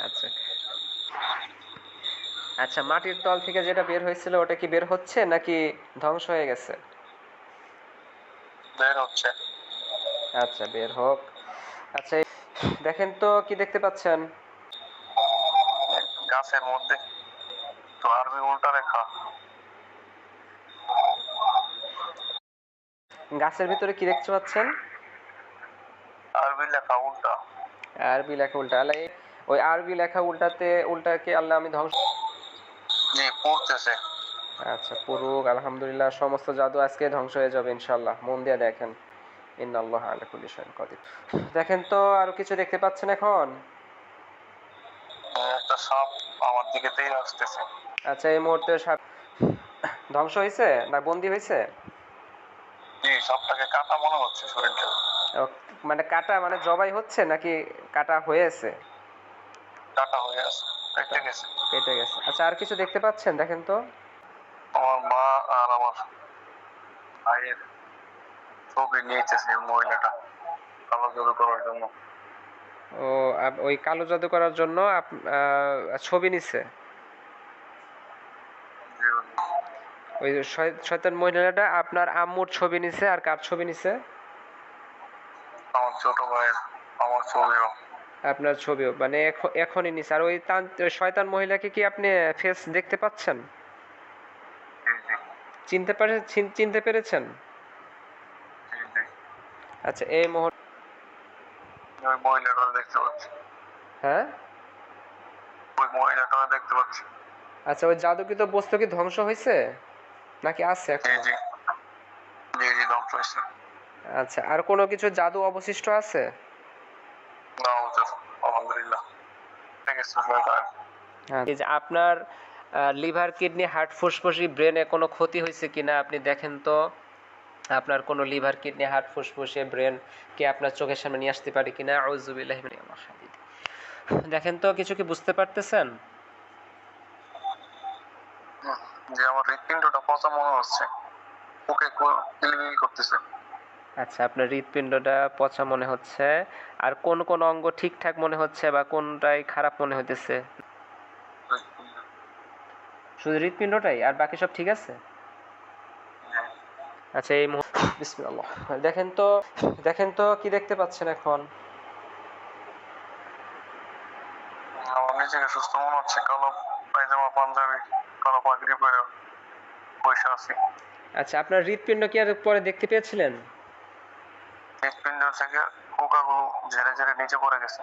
আচ্ছা আচ্ছা, মাটির তল থেকে যেটা বের হয়েছিল ওটা কি বের হচ্ছে নাকি ধ্বংস হয়ে গেছে? বের হচ্ছে। আচ্ছা, বের হোক। আচ্ছা, দেখেন তো কি দেখতে পাচ্ছেন? গাছের মধ্যে তো আরবি উল্টা লেখা। গাছের ভিতরে কি দেখতে পাচ্ছেন? আরবি লেখা উল্টা। আরবি লেখা উল্টা। আল্লাহ, ওই আরবি লেখা উল্টাকে আল্লাহ আমি ধ্বংস। জি, পড়তেছে। আচ্ছা, পুরুক আলহামদুলিল্লাহ, সমস্ত জাদু আজকে ধ্বংস হয়ে যাবে ইনশাআল্লাহ। মন দিয়ে দেখেন। ইন্নাল্লাহ আলা কুল্লি শাইইন কাদির। দেখেন তো আরো কিছু দেখতে পাচ্ছেন এখন? একটা সাপ আমার দিকে তেড়ে আসতেছে। আচ্ছা, এই মুহূর্তে সাপ ধ্বংস হয়েছে না বন্দী হয়েছে? জি, সাপটাকে কাটা মনে হচ্ছে শরীরটা। ও, মানে কাটা মানে জবাই হচ্ছে নাকি কাটা হয়েছে? কাটা হয়ে আছে, কাটা কেটে গেছে। কেটে গেছে। আচ্ছা, আর কিছু দেখতে পাচ্ছেন? দেখেন তো। আমার মা আর আমার ভাইয়ের ছবি নিয়েছে সেই মহিলাটা কালো জাদু করার জন্য। ও, ওই কালো জাদু করার জন্য ছবি নিছে? জি, ওই শয়তান মহিলাটা আপনার আম্মুর ছবি নিছে, আর কার ছবি নিছে? আমার ছোট ভাইয়ের আমার ছবিও। আপনার ছবিও, মানে এখনই নিছে। আর ওই শয়তান মহিলাকে কি আপনি ফেস দেখতে পাচ্ছেন? জি জি চিনতে পেরেছেন? জি জি। আচ্ছা, এই মুহূর্তে। ওই মহিলাটা দেখতে পাচ্ছি। হ্যাঁ। ওই মহিলাটা দেখতে পাচ্ছি। আচ্ছা, ওই জাদুকৃত বস্তু কি ধ্বংস হয়েছে নাকি আছে জি এখনো? জি জি জি, ধ্বংস হয়েছে। আচ্ছা, আর কোনো কিছু জাদু অবশিষ্ট আছে? না হুজুর, আলহামদুলিল্লাহ ঠিক আছে শয়তান। এই যে আপনার লিভার, কিডনি, হার্ট, ফুসফুসি, ব্রেনে কোনো ক্ষতি হয়েছে কিনা আপনি দেখেন তো। আপনার কোনো লিভার, কিডনি, হার্ট, ফুসফুসে, ব্রেন কে আপনার চোখের সামনে নিয়ে আসতে পারে কিনা? আউযুবিল্লাহি মিনাশ শাইতানির রাজিম। দেখেন তো কিছু কি বুঝতে পারতেছেন? যে আমার হৃৎপিণ্ডটা পচা মনে হচ্ছে, ওকে কিলিবিলি করতেছে। আচ্ছা, আপনার হৃৎপিণ্ডটা পচা মনে হচ্ছে। আর কোন কোন অঙ্গ ঠিকঠাক মনে হচ্ছে বা কোনটাই খারাপ মনে হইতেছে? হৃৎপিণ্ড। শুধু হৃৎপিণ্ডটাই, আর বাকি সব ঠিক আছে? আচ্ছা, এই বিসমিল্লাহ। দেখেন তো, দেখেন তো কি দেখতে পাচ্ছেন এখন? আমার নিজেকে সুস্থ মনে হচ্ছে, কালো পায়জামা পাঞ্জাবি কালো পাগড়ি পরে বসে আছি। আচ্ছা, আপনার হৃৎপিণ্ড কি আর পরে দেখতে পেয়েছিলেন? হৃৎপিণ্ড থেকে পোকাগুলো ঝেড়ে ঝেড়ে নিচে পড়ে গেছে।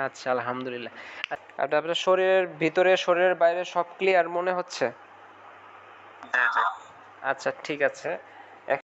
আচ্ছা, আলহামদুলিল্লাহ। আপনার শরীরের ভিতরে, শরীরের বাইরে সব ক্লিয়ার মনে হচ্ছে? জি জি। আচ্ছা, ঠিক আছে।